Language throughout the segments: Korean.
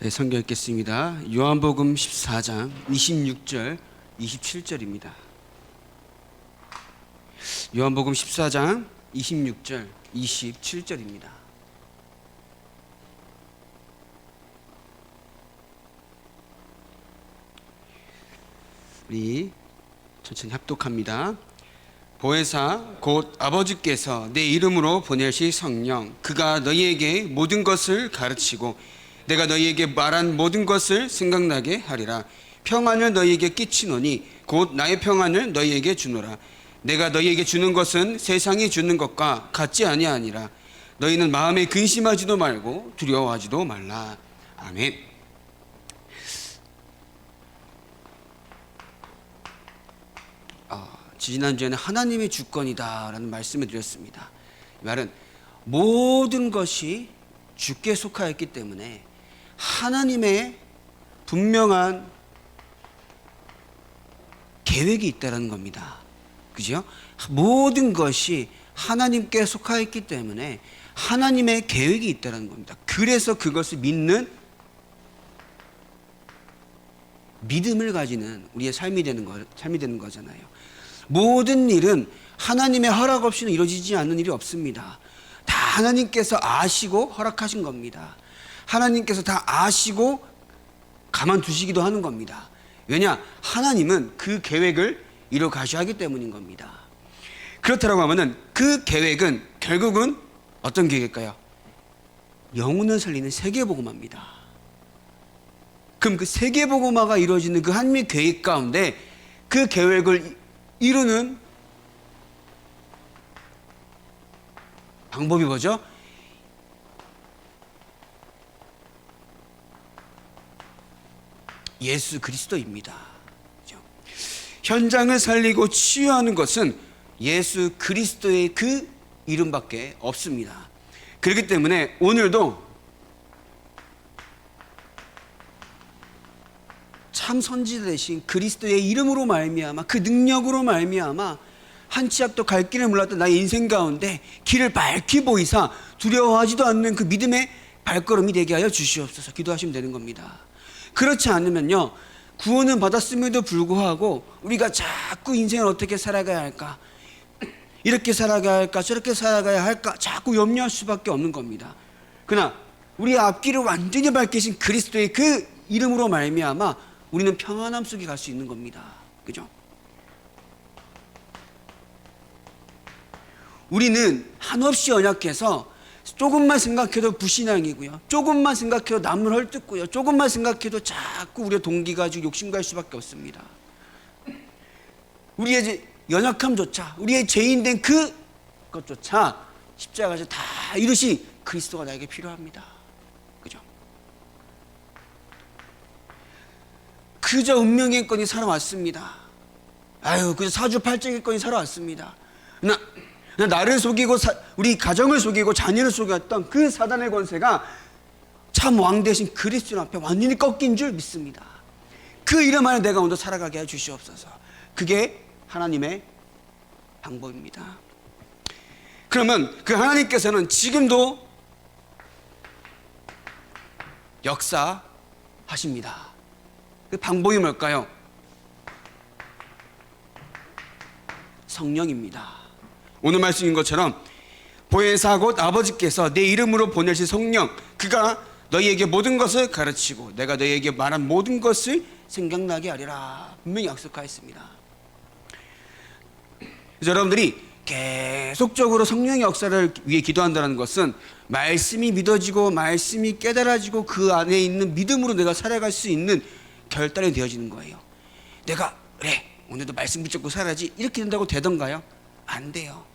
네, 성경 읽겠습니다. 요한복음 14장 26절 27절입니다. 요한복음 14장 26절 27절입니다. 우리 천천히 합독합니다. 보혜사 곧 아버지께서 내 이름으로 보내실 성령 그가 너희에게 모든 것을 가르치고 내가 너희에게 말한 모든 것을 생각나게 하리라. 평안을 너희에게 끼치노니 곧 나의 평안을 너희에게 주노라. 내가 너희에게 주는 것은 세상이 주는 것과 같지 아니하니라. 너희는 마음에 근심하지도 말고 두려워하지도 말라. 아멘. 지난주에는 하나님의 주권이다라는 말씀을 드렸습니다. 이 말은 모든 것이 주께 속하였기 때문에 하나님의 분명한 계획이 있다는 겁니다. 그죠? 모든 것이 하나님께 속하였기 때문에 하나님의 계획이 있다는 겁니다. 그래서 그것을 믿는 믿음을 가지는 우리의 삶이 되는 거잖아요. 모든 일은 하나님의 허락 없이는 이루어지지 않는 일이 없습니다. 다 하나님께서 아시고 허락하신 겁니다. 하나님께서 다 아시고 가만두시기도 하는 겁니다. 왜냐? 하나님은 그 계획을 이루어 가셔야 하기 때문인 겁니다. 그렇다고 하면은 그 계획은 결국은 어떤 계획일까요? 영혼을 살리는 세계복음화입니다. 그럼 그 세계복음화가 이루어지는 그 하나님의 계획 가운데 그 계획을 이루는 방법이 뭐죠? 예수 그리스도입니다. 그렇죠? 현장을 살리고 치유하는 것은 예수 그리스도의 그 이름밖에 없습니다. 그렇기 때문에 오늘도 참 선지자 되신 그리스도의 이름으로 말미암아 그 능력으로 말미암아 한 치 앞도 갈 길을 몰랐던 나의 인생 가운데 길을 밝히 보이사 두려워하지도 않는 그 믿음의 발걸음이 되게 하여 주시옵소서. 기도하시면 되는 겁니다. 그렇지 않으면요, 구원은 받았음에도 불구하고 우리가 자꾸 인생을 어떻게 살아가야 할까, 이렇게 살아가야 할까, 저렇게 살아가야 할까 자꾸 염려할 수밖에 없는 겁니다. 그러나 우리의 앞길을 완전히 밝히신 그리스도의 그 이름으로 말미암아 우리는 평안함 속에 갈 수 있는 겁니다. 그죠? 우리는 한없이 연약해서 조금만 생각해도 불신앙이고요, 조금만 생각해도 남을 헐뜯고요, 조금만 생각해도 자꾸 우리의 동기가 지고 욕심갈 수밖에 없습니다. 우리의 연약함조차, 우리의 죄인된 그것조차 십자가에서 다 이루신 그리스도가 나에게 필요합니다. 그죠? 그저 운명의건이 살아왔습니다. 그저 사주팔적의건이 살아왔습니다. 나를 속이고 우리 가정을 속이고 자녀를 속였던 그 사단의 권세가 참 왕 대신 그리스도 앞에 완전히 꺾인 줄 믿습니다. 그 이름 안에 내가 오늘 살아가게 해 주시옵소서. 그게 하나님의 방법입니다. 그러면 그 하나님께서는 지금도 역사하십니다. 그 방법이 뭘까요? 성령입니다. 오늘 말씀인 것처럼 보혜사 곧 아버지께서 내 이름으로 보내실 성령 그가 너희에게 모든 것을 가르치고 내가 너희에게 말한 모든 것을 생각나게 하리라 분명히 약속하였습니다. 그래서 여러분들이 계속적으로 성령의 역사를 위해 기도한다는 것은 말씀이 믿어지고 말씀이 깨달아지고 그 안에 있는 믿음으로 내가 살아갈 수 있는 결단이 되어지는 거예요. 내가 그래 오늘도 말씀 붙잡고 살아야지 이렇게 된다고 되던가요? 안 돼요.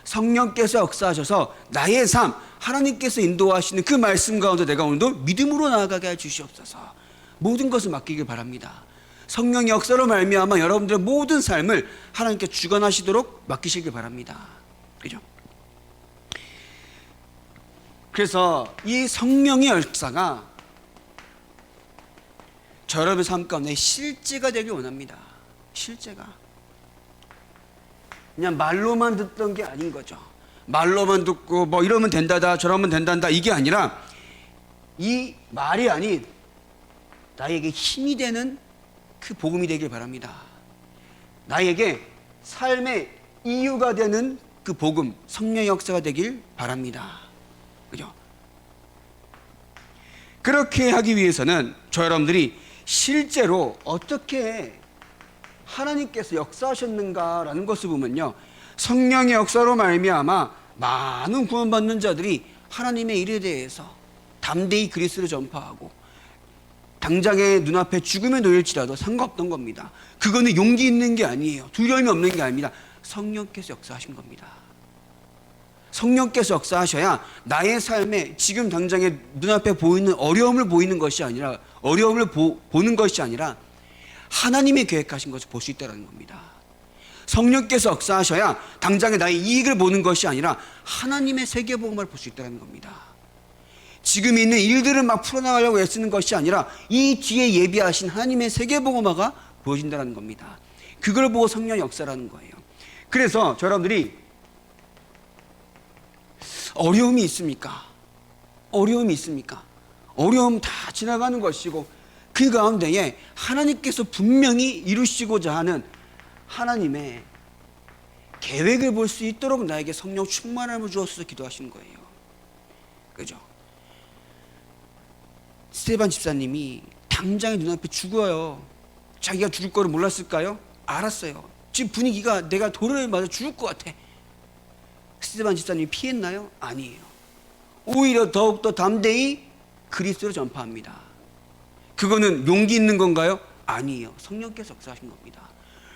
성령께서 역사하셔서 나의 삶, 하나님께서 인도하시는 그 말씀 가운데 내가 오늘도 믿음으로 나아가게 해 주시옵소서. 모든 것을 맡기길 바랍니다. 성령의 역사로 말미암아 여러분들의 모든 삶을 하나님께 주관하시도록 맡기시길 바랍니다. 그죠? 그래서 이 성령의 역사가 저 여러분의 삶 가운데 실제가 되길 원합니다. 실제가. 그냥 말로만 듣던 게 아닌 거죠. 말로만 듣고 뭐 이러면 된다다 저러면 된단다 이게 아니라 이 말이 아닌 나에게 힘이 되는 그 복음이 되길 바랍니다. 나에게 삶의 이유가 되는 그 복음, 성령의 역사가 되길 바랍니다. 그죠? 그렇게 하기 위해서는 저 여러분들이 실제로 어떻게 하나님께서 역사하셨는가라는 것을 보면요, 성령의 역사로 말미암아 많은 구원받는 자들이 하나님의 일에 대해서 담대히 그리스도를 전파하고 당장의 눈앞에 죽음에 놓일지라도 상관없던 겁니다. 그거는 용기 있는 게 아니에요. 두려움이 없는 게 아닙니다. 성령께서 역사하신 겁니다. 성령께서 역사하셔야 나의 삶에 지금 당장에 눈앞에 보이는 어려움을 보이는 것이 아니라 보는 것이 아니라 하나님의 계획하신 것을 볼 수 있다는 겁니다. 성령께서 역사하셔야 당장에 나의 이익을 보는 것이 아니라 하나님의 세계복음을 볼 수 있다는 겁니다. 지금 있는 일들을 막 풀어나가려고 애쓰는 것이 아니라 이 뒤에 예비하신 하나님의 세계복음화가 보여진다는 겁니다. 그걸 보고 성령의 역사라는 거예요. 그래서 여러분들이 어려움이 있습니까? 어려움이 있습니까? 어려움 다 지나가는 것이고 그 가운데에 하나님께서 분명히 이루시고자 하는 하나님의 계획을 볼 수 있도록 나에게 성령 충만함을 주어서 기도하신 거예요. 그죠? 스테반 집사님이 당장에 눈앞에 죽어요. 자기가 죽을 거를 몰랐을까요? 알았어요. 지금 분위기가 내가 돌을 맞아 죽을 것 같아. 스테반 집사님이 피했나요? 아니에요. 오히려 더욱더 담대히 그리스도를 전파합니다. 그거는 용기 있는 건가요? 아니에요. 성령께서 역사하신 겁니다.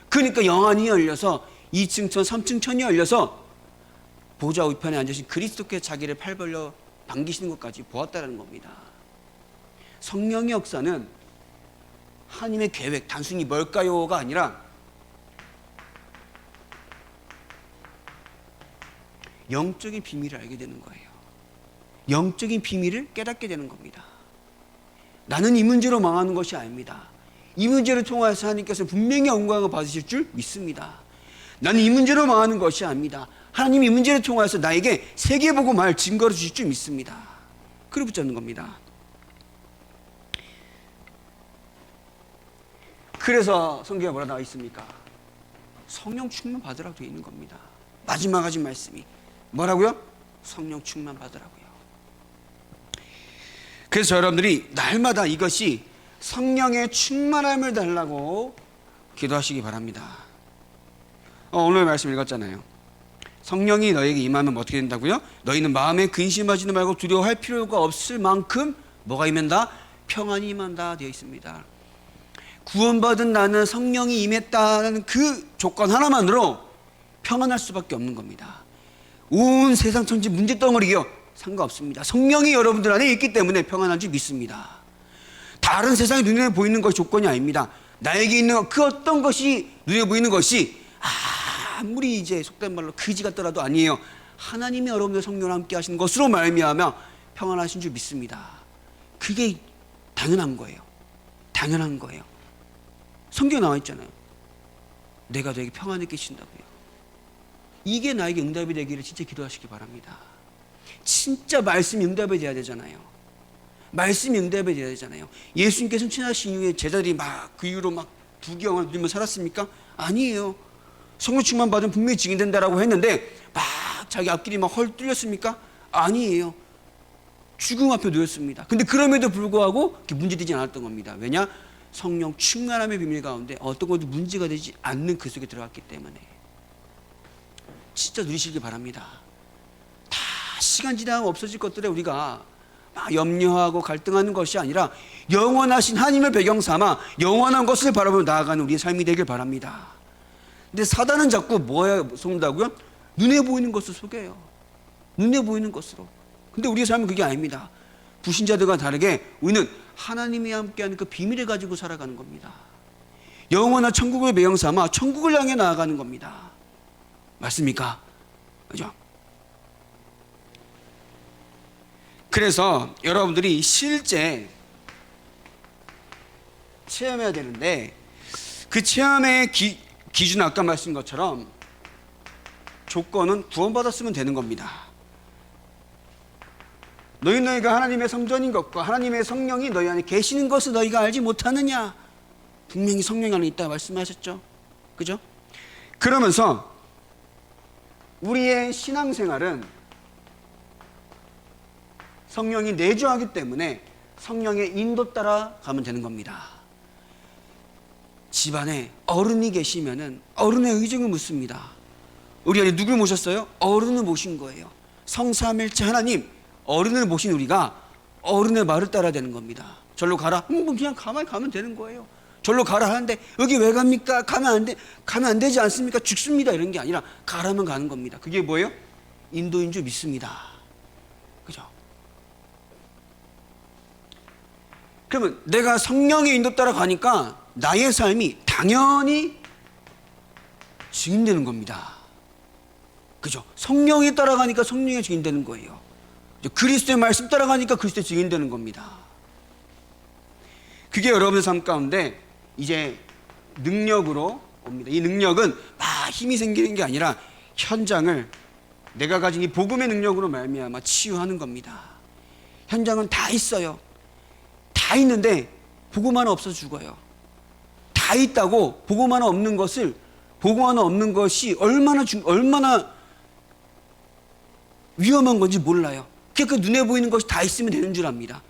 그러니까 영안이 열려서 2층 천, 3층 천이 열려서 보좌 우편에 앉으신 그리스도께 자기를 팔 벌려 반기시는 것까지 보았다는 겁니다. 성령의 역사는 하나님의 계획, 단순히 뭘까요가 아니라 영적인 비밀을 알게 되는 거예요. 영적인 비밀을 깨닫게 되는 겁니다. 나는 이 문제로 망하는 것이 아닙니다. 이 문제를 통해서 하나님께서 분명히 영광을 받으실 줄 믿습니다. 나는 이 문제로 망하는 것이 아닙니다. 하나님이 이 문제를 통해서 나에게 세계복음할 증거를 주실 줄 믿습니다. 그걸 붙잡는 겁니다. 그래서 성경에 뭐라 나와 있습니까? 성령 충만 받으라고 되어 있는 겁니다. 마지막 하신 말씀이 뭐라고요? 성령 충만 받으라고요. 그래서 여러분들이 날마다 이것이 성령의 충만함을 달라고 기도하시기 바랍니다. 오늘 말씀 읽었잖아요. 성령이 너에게 임하면 어떻게 된다고요? 너희는 마음에 근심하지는 말고 두려워할 필요가 없을 만큼 뭐가 임한다? 평안이 임한다 되어 있습니다. 구원받은 나는 성령이 임했다는 그 조건 하나만으로 평안할 수밖에 없는 겁니다. 온 세상 천지 문제덩어리요 상관없습니다. 성령이 여러분들 안에 있기 때문에 평안한 줄 믿습니다. 다른 세상이 눈에 보이는 것이 조건이 아닙니다. 나에게 있는 그 어떤 것이 눈에 보이는 것이 아무리 이제 속된 말로 그지 같더라도 아니에요. 하나님이 여러분들 성령과 함께 하시는 것으로 말미암아 평안하신 줄 믿습니다. 그게 당연한 거예요. 당연한 거예요. 성경에 나와 있잖아요. 내가 너에게 평안을 끼친다고요. 이게 나에게 응답이 되기를 진짜 기도하시기 바랍니다. 진짜 말씀이 응답이 돼야 되잖아요. 말씀이 응답이 돼야 되잖아요. 예수님께서 친하신 이후에 제자들이 막 그 이후로 막 부귀영화를 누리며 살았습니까? 아니에요. 성령 충만 받으면 분명히 증인된다라고 했는데 막 자기 앞길이 막 헐 뚫렸습니까? 아니에요. 죽음 앞에 놓였습니다. 근데 그럼에도 불구하고 문제되지 않았던 겁니다. 왜냐? 성령 충만함의 비밀 가운데 어떤 것도 문제가 되지 않는 그 속에 들어갔기 때문에 진짜 누리시기 바랍니다. 다 시간 지나면 없어질 것들에 우리가 막 염려하고 갈등하는 것이 아니라 영원하신 하나님을 배경 삼아 영원한 것을 바라보며 나아가는 우리의 삶이 되길 바랍니다. 근데 사단은 자꾸 뭐에 속는다고요? 눈에 보이는 것을 속여요. 눈에 보이는 것으로. 근데 우리의 삶은 그게 아닙니다. 불신자들과 다르게 우리는 하나님이 함께하는 그 비밀을 가지고 살아가는 겁니다. 영원한 천국을 배경 삼아 천국을 향해 나아가는 겁니다. 맞습니까? 그죠? 그래서 여러분들이 실제 체험해야 되는데 그 체험의 기준 아까 말씀드린 것처럼 조건은 구원받았으면 되는 겁니다. 너희가 하나님의 성전인 것과 하나님의 성령이 너희 안에 계시는 것을 너희가 알지 못하느냐. 분명히 성령 안에 있다 말씀하셨죠. 그죠? 그러면서 우리의 신앙생활은 성령이 내주하기 때문에 성령의 인도 따라 가면 되는 겁니다. 집안에 어른이 계시면은 어른의 의정을 묻습니다. 우리 안에 누굴 모셨어요? 어른을 모신 거예요. 성삼일체 하나님, 어른을 모신 우리가 어른의 말을 따라야 되는 겁니다. 절로 가라? 그냥 가만히 가면 되는 거예요. 절로 가라 하는데 여기 왜 갑니까? 가면 안 되지 않습니까? 죽습니다. 이런 게 아니라 가라면 가는 겁니다. 그게 뭐예요? 인도인 줄 믿습니다. 그죠? 그러면 내가 성령의 인도 따라 가니까 나의 삶이 당연히 증인되는 겁니다. 그죠? 성령이 따라가니까 성령의 증인되는 거예요. 그리스도의 말씀 따라가니까 그리스도의 증인되는 겁니다. 그게 여러분의 삶 가운데 이제 능력으로 옵니다. 이 능력은 막 힘이 생기는 게 아니라 현장을 내가 가진 이 복음의 능력으로 말미암아 치유하는 겁니다. 현장은 다 있어요. 다 있는데 복음 하나 없어 죽어요. 다 있다고 복음 하나 없는 것을, 복음 하나 없는 것이 얼마나 위험한 건지 몰라요. 그 눈에 보이는 것이 다 있으면 되는 줄 압니다.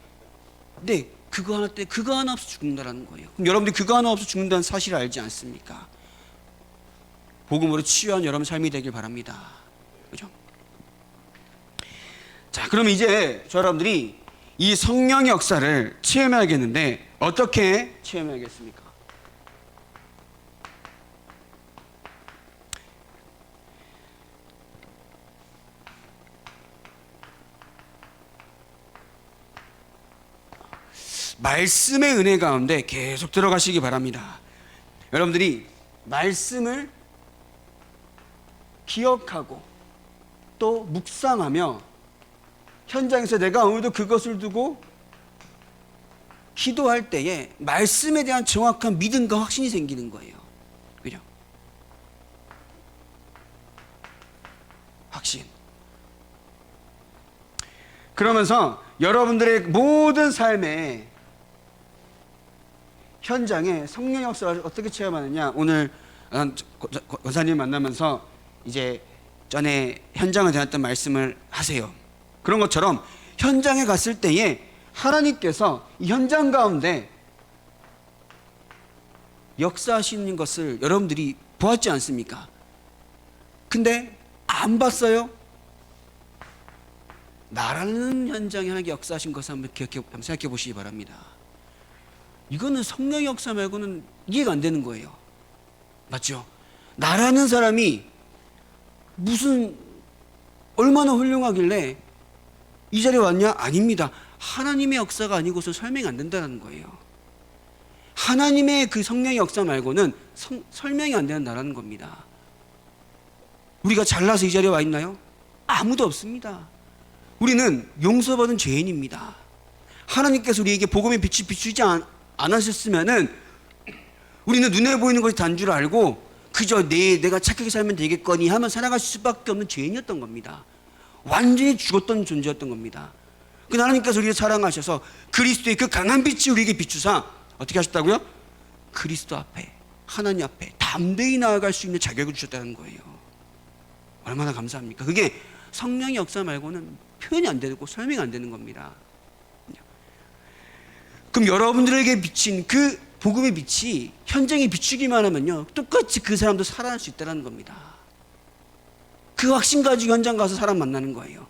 근데 그거 하나 없어 죽는다라는 거예요. 그럼 여러분들이 그거 하나 없어 죽는다는 사실을 알지 않습니까? 복음으로 치유한 여러분 삶이 되길 바랍니다. 그죠? 자, 그러면 이제 저 여러분들이 이 성령의 역사를 체험해야겠는데 어떻게 체험해야겠습니까? 말씀의 은혜 가운데 계속 들어가시기 바랍니다. 여러분들이 말씀을 기억하고 또 묵상하며 현장에서 내가 오늘도 그것을 두고 기도할 때에 말씀에 대한 정확한 믿음과 확신이 생기는 거예요. 그죠? 확신. 그러면서 여러분들의 모든 삶에 현장에 성령의 역사를 어떻게 체험하느냐. 오늘 권사님 만나면서 이제 전에 현장을 대했던 말씀을 하세요. 그런 것처럼 현장에 갔을 때에 하나님께서 이 현장 가운데 역사하시는 것을 여러분들이 보았지 않습니까? 근데 안 봤어요? 나라는 현장에 하나님께 역사하신 것을 한번 생각해 보시기 바랍니다. 이거는 성령의 역사 말고는 이해가 안 되는 거예요. 맞죠? 나라는 사람이 무슨 얼마나 훌륭하길래 이 자리에 왔냐? 아닙니다. 하나님의 역사가 아니고서 설명이 안 된다는 거예요. 하나님의 그 성령의 역사 말고는 설명이 안 되는 나라는 겁니다. 우리가 잘나서 이 자리에 와 있나요? 아무도 없습니다. 우리는 용서받은 죄인입니다. 하나님께서 우리에게 복음의 빛이 비추지 않으셨으면은 우리는 눈에 보이는 것이 단 줄 알고 그저 내가 착하게 살면 되겠거니 하면 살아가실 수밖에 없는 죄인이었던 겁니다. 완전히 죽었던 존재였던 겁니다. 그 하나님께서 우리를 사랑하셔서 그리스도의 그 강한 빛이 우리에게 비추사 어떻게 하셨다고요? 그리스도 앞에, 하나님 앞에 담대히 나아갈 수 있는 자격을 주셨다는 거예요. 얼마나 감사합니까? 그게 성령의 역사 말고는 표현이 안 되고 설명이 안 되는 겁니다. 그럼 여러분들에게 비친 그 복음의 빛이 현장에 비추기만 하면요, 똑같이 그 사람도 살아날 수 있다는 겁니다. 그 확신 가지고 현장 가서 사람 만나는 거예요.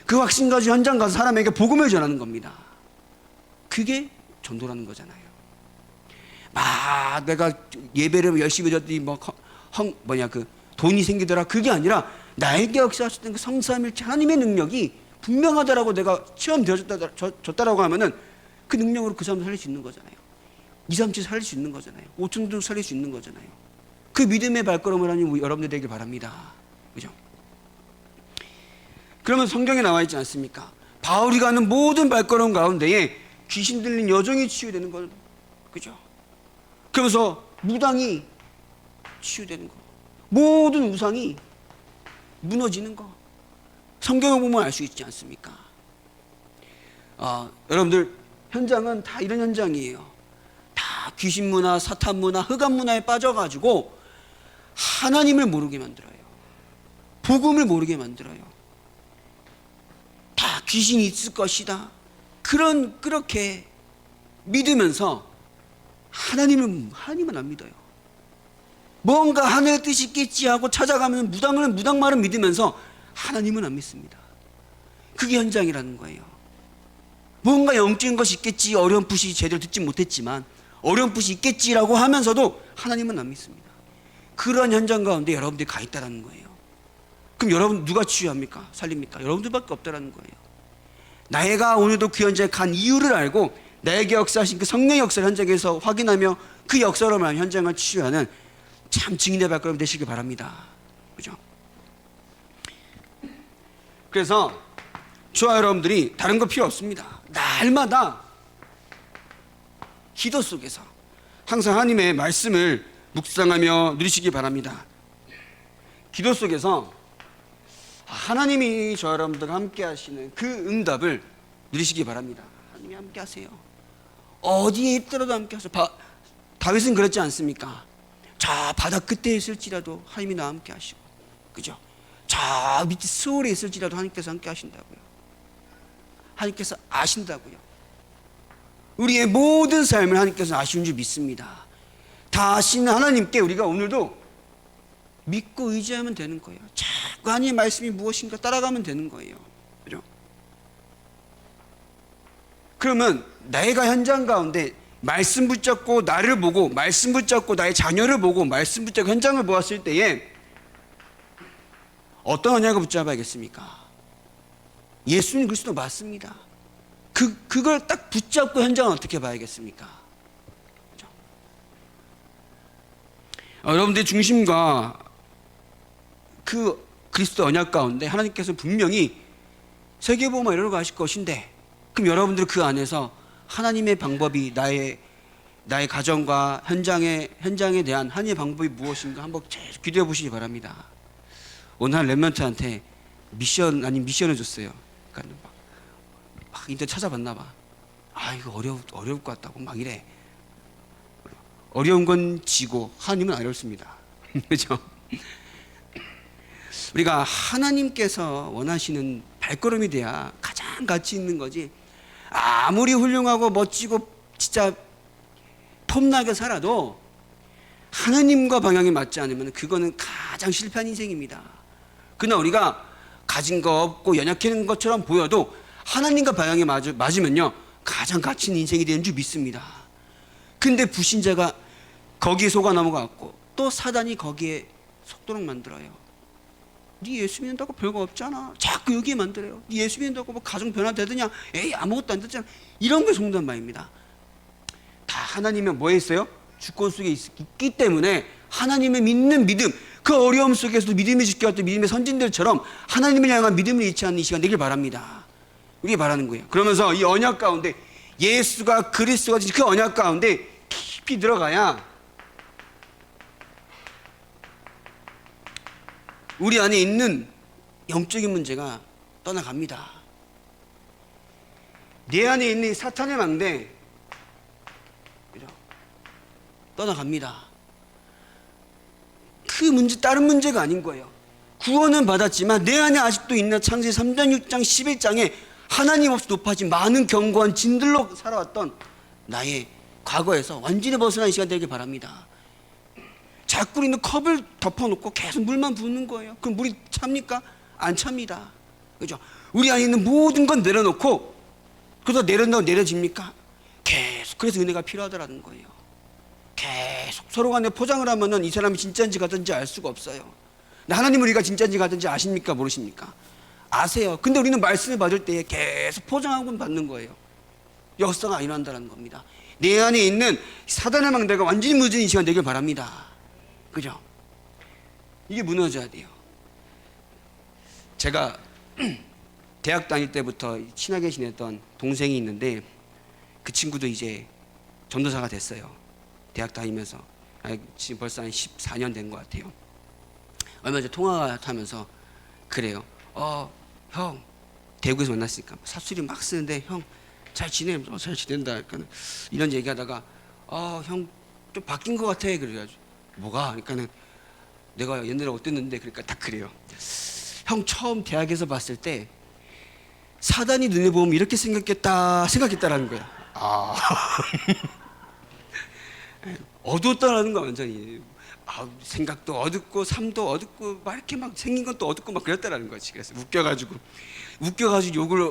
그 확신 가지고 현장 가서 사람에게 복음을 전하는 겁니다. 그게 전도라는 거잖아요. 막 내가 예배를 열심히 드렸더니 그 돈이 생기더라. 그게 아니라 나에게 역사하셨던 그 성삼일체 하나님의 능력이 분명하다라고 내가 체험되어졌다라고 하면은 그 능력으로 그 사람도 살릴 수 있는 거잖아요. 2, 3치 살릴 수 있는 거잖아요. 5천 도 살릴 수 있는 거잖아요. 그 믿음의 발걸음을 하니 여러분들 되길 바랍니다. 그죠? 그러면 성경에 나와 있지 않습니까? 바울이 가는 모든 발걸음 가운데에 귀신 들린 여종이 치유되는 걸, 그죠? 그러면서 무당이 치유되는 거, 모든 우상이 무너지는 거, 성경을 보면 알 수 있지 않습니까? 여러분들 현장은 다 이런 현장이에요. 다 귀신 문화, 사탄 문화, 흑암 문화에 빠져가지고 하나님을 모르게 만들어요. 복음을 모르게 만들어요. 다 귀신이 있을 것이다. 그렇게 믿으면서 하나님은 안 믿어요. 뭔가 하늘의 뜻이 있겠지 하고 찾아가면 무당말은 믿으면서 하나님은 안 믿습니다. 그게 현장이라는 거예요. 뭔가 영적인 것이 있겠지, 어렴풋이 제대로 듣지 못했지만 어렴풋이 있겠지라고 하면서도 하나님은 안 믿습니다. 그런 현장 가운데 여러분들이 가 있다는 거예요. 그럼 여러분 누가 치유합니까? 살립니까? 여러분들밖에 없다는 거예요. 내가 오늘도 그 현장에 간 이유를 알고 나에게 역사하신 그 성령의 역사를 현장에서 확인하며 그 역사로 말하면 현장을 치유하는 참 증인의 발걸음 되시길 바랍니다. 그죠? 그래서 저와 여러분들이 다른 거 필요 없습니다. 날마다 기도 속에서 항상 하나님의 말씀을 묵상하며 누리시기 바랍니다. 기도 속에서 하나님이 저 여러분들과 함께 하시는 그 응답을 누리시기 바랍니다. 하나님이 함께 하세요. 어디에 있더라도 함께 하세요. 다윗은 그랬지 않습니까? 저 바다 끝에 있을지라도 하나님이 나와 함께 하시고, 그죠? 저 밑에 스월에 있을지라도 하나님께서 함께 하신다고요. 하나님께서 아신다고요. 우리의 모든 삶을 하나님께서 아시는 줄 믿습니다. 다 아시는 하나님께 우리가 오늘도 믿고 의지하면 되는 거예요. 자꾸 하나님의 말씀이 무엇인가 따라가면 되는 거예요. 그죠? 그러면 내가 현장 가운데 말씀 붙잡고 나를 보고, 말씀 붙잡고 나의 자녀를 보고, 말씀 붙잡고 현장을 보았을 때에 어떤 언약을 붙잡아야겠습니까? 예수님 그리스도 맞습니다. 그걸 딱 붙잡고 현장은 어떻게 봐야겠습니까? 그렇죠? 여러분들의 중심과 그 그리스도 언약 가운데 하나님께서 분명히 세계복음화 이루어 가실 것인데, 그럼 여러분들 그 안에서 하나님의 방법이 나의 가정과 현장에 대한 하나님의 방법이 무엇인가 한번 계속 기도해 보시기 바랍니다. 오늘 한 렘넌트한테 미션 아닌 미션을 줬어요. 그러니까 막 인터넷 찾아봤나 봐. 이거 어려울 것 같다고 막 이래. 어려운 건 지고 하나님은 어렵습니다. 그렇죠? 우리가 하나님께서 원하시는 발걸음이 돼야 가장 가치 있는 거지. 아무리 훌륭하고 멋지고 진짜 폼나게 살아도 하나님과 방향이 맞지 않으면 그거는 가장 실패한 인생입니다. 그러나 우리가 가진 거 없고 연약한 것처럼 보여도 하나님과 방향이 맞으면요 가장 가치 있는 인생이 되는 줄 믿습니다. 근데 불신자가 거기에 속아 넘어갔고 또 사단이 거기에 속도록 만들어요. 네 예수 믿는다고 별거 없잖아. 자꾸 여기에 만들어요. 네 예수 믿는다고 뭐 가정 변화되느냐? 에이 아무것도 안 됐잖아. 이런 게 속는 말입니다. 다 하나님의 뭐에 있어요? 주권 속에 있기 때문에 하나님의 믿는 믿음, 그 어려움 속에서도 믿음이 지켜왔던 믿음의 선진들처럼 하나님을 향한 믿음을 잃지 않는 이 시간 되길 바랍니다. 우리가 바라는 거예요. 그러면서 이 언약 가운데 예수가 그리스도가 그 언약 가운데 깊이 들어가야 우리 안에 있는 영적인 문제가 떠나갑니다. 내 안에 있는 사탄의 망대 떠나갑니다. 그 문제 다른 문제가 아닌 거예요. 구원은 받았지만 내 안에 아직도 있는 창세기 3장 6장 11장에 하나님 없이 높아진 많은 견고한 진들로 살아왔던 나의 과거에서 완전히 벗어나는 시간 되길 바랍니다. 자꾸 있는 컵을 덮어놓고 계속 물만 부는 거예요. 그럼 물이 찹니까? 안 찹니다. 그죠? 우리 안에 있는 모든 건 내려놓고 그래서 내려놓고 내려집니까? 계속 그래서 은혜가 필요하다라는 거예요. 계속 서로 간에 포장을 하면은 이 사람이 진짜인지 가든지 알 수가 없어요. 하나님 우리가 진짜인지 가든지 아십니까? 모르십니까? 아세요. 근데 우리는 말씀을 받을 때에 계속 포장하고 받는 거예요. 역사가 안 일어난다는 겁니다. 내 안에 있는 사단의 망대가 완전히 무너지는 시간 되길 바랍니다. 그죠? 이게 무너져야 돼요. 제가 대학 다닐 때부터 친하게 지냈던 동생이 있는데 그 친구도 이제 전도사가 됐어요. 대학 다니면서 지금 벌써 한 14년 된 것 같아요. 얼마 전에 통화하면서 그래요. 형 대구에서 만났으니까 사투리 막 쓰는데 형 잘 지내? 잘 지낸다. 그러니까 이런 얘기하다가 형 좀 바뀐 것 같아. 그래가지고 뭐가? 그러니까는 내가 옛날에 어땠는데 그러니까 딱 그래요. 형 처음 대학에서 봤을 때 사단이 눈에 보면 이렇게 생각했다라는 거야. 어두웠다라는 거 완전히. 생각도 어둡고 삶도 어둡고 막 이렇게 막 생긴 것도 어둡고 막 그랬다라는 거지. 그래서 웃겨가지고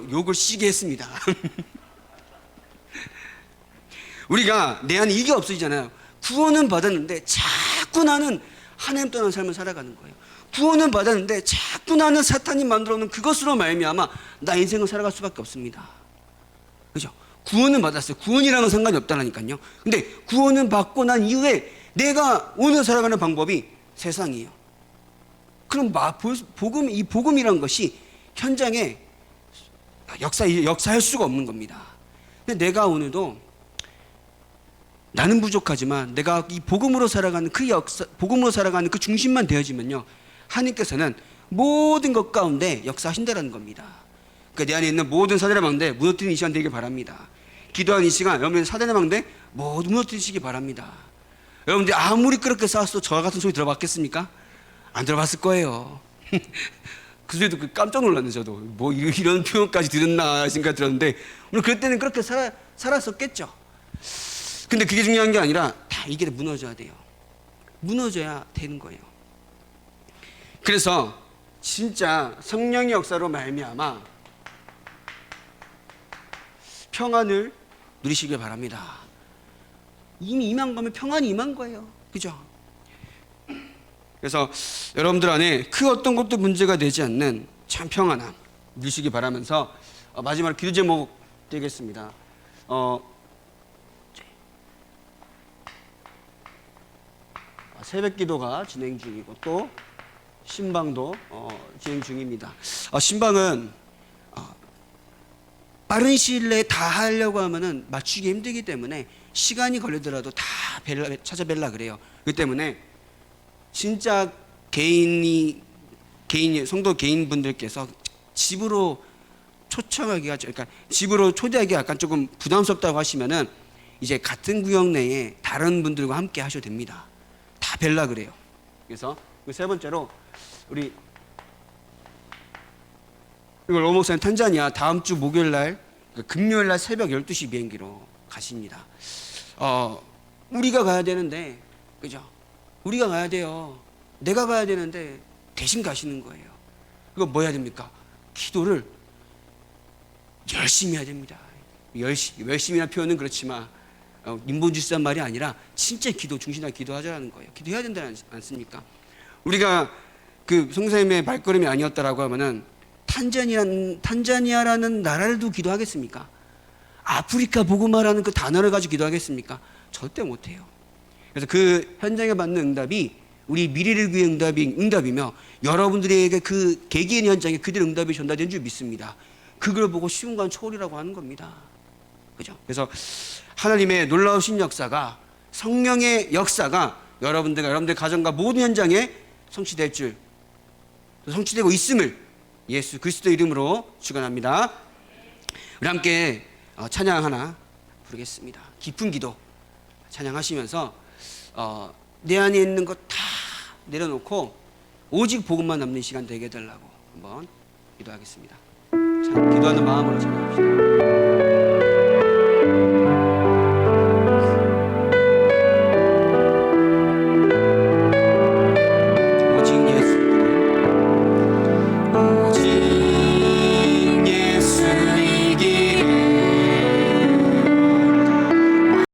욕을 시게 했습니다. 우리가 내 안에 이게 없어지잖아요. 구원은 받았는데 자꾸 나는 하나님 떠난 삶을 살아가는 거예요. 구원은 받았는데 자꾸 나는 사탄이 만들어놓은 그것으로 말미암아 나 인생을 살아갈 수밖에 없습니다. 그죠? 구원은 받았어요. 구원이랑은 상관이 없다니까요. 근데 구원은 받고 난 이후에 내가 오늘 살아가는 방법이 세상이에요. 그럼 이 복음이란 것이 현장에 역사할 수가 없는 겁니다. 근데 내가 오늘도 나는 부족하지만 내가 이 복음으로 살아가는 복음으로 살아가는 그 중심만 되어지면요, 하나님께서는 모든 것 가운데 역사하신다는 겁니다. 그러니까 내 안에 있는 모든 사단의 망대 무너뜨리는 이 시간 되길 바랍니다. 기도하는 이 시간 여러분들 사단의 망대 모두 무너뜨리시기 바랍니다. 여러분들 아무리 그렇게 싸웠어도 저 같은 소리 들어봤겠습니까? 안 들어봤을 거예요. 그 소리도 깜짝 놀랐네. 저도 뭐 이런 표현까지 들었나 생각 들었는데 오늘 그럴 때는 그렇게 살았었겠죠. 근데 그게 중요한 게 아니라 다 이게 무너져야 돼요. 무너져야 되는 거예요. 그래서 진짜 성령의 역사로 말미암아 평안을 누리시길 바랍니다. 이미 임한 거면 평안이 임한 거예요. 그죠? 그래서 여러분들 안에 그 어떤 것도 문제가 되지 않는 참 평안함 누리시기 바라면서 마지막으로 기도 제목 드리겠습니다. 새벽 기도가 진행 중이고 또 신방도 진행 중입니다. 신방은 빠른 시일 내에 다 하려고 하면은 맞추기 힘들기 때문에 시간이 걸리더라도 다 찾아뵐라 그래요. 그렇기 때문에 진짜 성도 개인분들께서 집으로 초청하기가, 그러니까 집으로 초대하기 약간 조금 부담스럽다고 하시면은 이제 같은 구역 내에 다른 분들과 함께 하셔도 됩니다. 다 뵐라 그래요. 그래서 세 번째로 우리 로모 목사님 탄자니아 다음 주 목요일 날 금요일 날 새벽 12시 비행기로 가십니다. 우리가 가야 되는데, 그죠? 우리가 가야 돼요. 내가 가야 되는데 대신 가시는 거예요. 그거 뭐 해야 됩니까? 기도를 열심히 해야 됩니다. 열심히라는 표현은 그렇지만 인본주의한 말이 아니라 진짜 중신하게 기도하자라는 거예요. 기도해야 된다지 않습니까? 우리가 그 성사님의 발걸음이 아니었다라고 하면은 탄자니아라는 나라를 두고 기도하겠습니까? 아프리카 복음화라는 그 단어를 가지고 기도하겠습니까? 절대 못해요. 그래서 그 현장에 받는 응답이 우리 미래를 위해 응답이며 여러분들에게 그 개개인 현장에 그들의 응답이 전달된 줄 믿습니다. 그걸 보고 시운관 초월이라고 하는 겁니다. 그죠? 그래서 하나님의 놀라우신 역사가, 성령의 역사가 여러분들 가정과 모든 현장에 성취될 줄, 성취되고 있음을 예수 그리스도 이름으로 축원합니다. 우리 함께 찬양 하나 부르겠습니다. 깊은 기도 찬양하시면서 내 안에 있는 것 다 내려놓고 오직 복음만 남는 시간 되게 해달라고 한번 기도하겠습니다. 자, 기도하는 마음으로 찬양합시다.